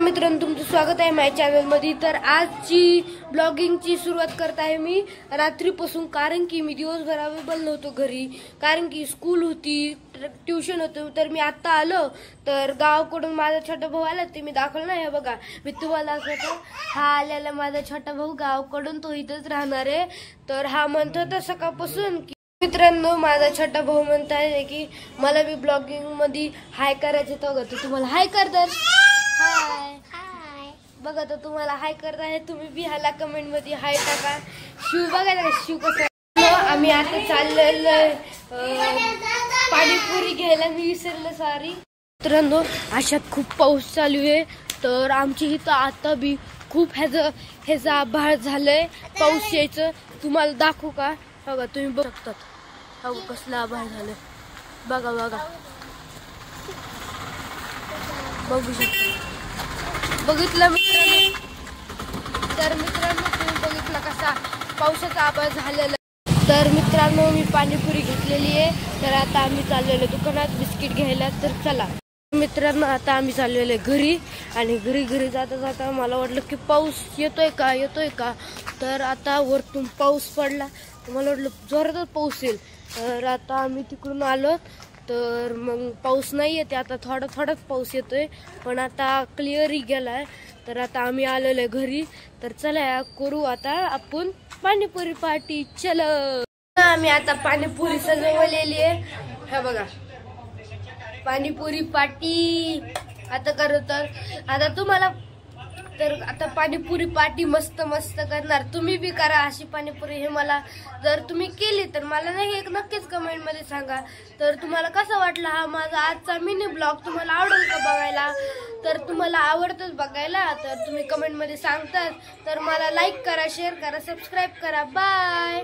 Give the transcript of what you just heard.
मित्रांनो, तुमचं स्वागत आहे माझ्या चॅनलमध्ये। तर आजची ब्लॉगिंगची सुरुवात करत आहे मी रात्रीपासून, कारण की मी दिवसभर अवेलेबल नव्हतो घरी, कारण की स्कूल होती, ट्युशन होतं। तर मी आता आलो, तर गावाकडून माझा छोटा भाऊ आला, ते मी दाखवलं नाही। हे बघा, मी तुम्हाला असं हा आलेला माझा छोटा भाऊ गावाकडून, तो इथंच राहणार आहे। तर हा म्हणत होता सकाळपासून की मित्रांनो, माझा छोटा भाऊ म्हणताय की मला बी ब्लॉगिंग मध्ये हाय करायचं, तर तुम्हाला हाय करतात। हाय हाय बघा, तर तुम्हाला हाय करत आहे, तुम्ही बी ह्याला कमेंट मध्ये हाय टाका। शिव बघायला का शिव कसं। आम्ही आता चाललेलो पाणीपुरी घ्यायला, मी विसरलं सॉरी। मित्रांनो, अशात खूप पाऊस चालू आहे, तर आमची इथं आता बी खूप ह्याचा आभाळ झालंय पाऊस यायचं। तुम्हाला दाखवू का? बघा, तुम्ही बघू शकतात, बघा कसलं आभाळ झालंय, बघा बघा बघू शकता। बघितलं मित्रांनो? तर मित्रांनो, तुम्ही बघितलं कसा पावसाचा आभाळ झालेला। तर मित्रांनो, मी पाणीपुरी घेतलेली आहे, तर आता आम्ही चाललेलो दुकानात बिस्किट घ्यायला। तर चला मित्रांनो, आता आम्ही चाललेलो घरी, आणि घरी जाता जाता मला वाटलं की पाऊस येतोय का, तर आता वरतून पाऊस पडला, तर मला वाटलं जोरातच पाऊस येईल। तर आता आम्ही तिकडून आलो, तर मग पाऊस नाही येते, आता थोडाच पाऊस येतोय, पण आता क्लिअर गेलाय। तर आता आम्ही आलेलो घरी, तर चला करू आता आपण पाणीपुरी पार्टी। चल, आम्ही आता पाणीपुरी सजवलेली आहे, हे बघा पाणीपुरी पार्टी आता करू। तर आता पाणीपुरी पार्टी मस्त करणार, तुम्ही बी करा अशी पाणीपुरी। हे मला जर तुम्ही केली तर मला नाही एक नक्कीच कमेंट मध्ये सांगा। तर तुम्हाला कसा वाटला हा माझा आजचा मिनी ब्लॉग, तुम्हाला आवडेल का बघायला? तर तुम्हाला आवडतच बघायला, तर तुम्ही कमेंट मध्ये सांगतात। तर मला लाईक करा, शेअर करा, सबस्क्राईब करा। बाय।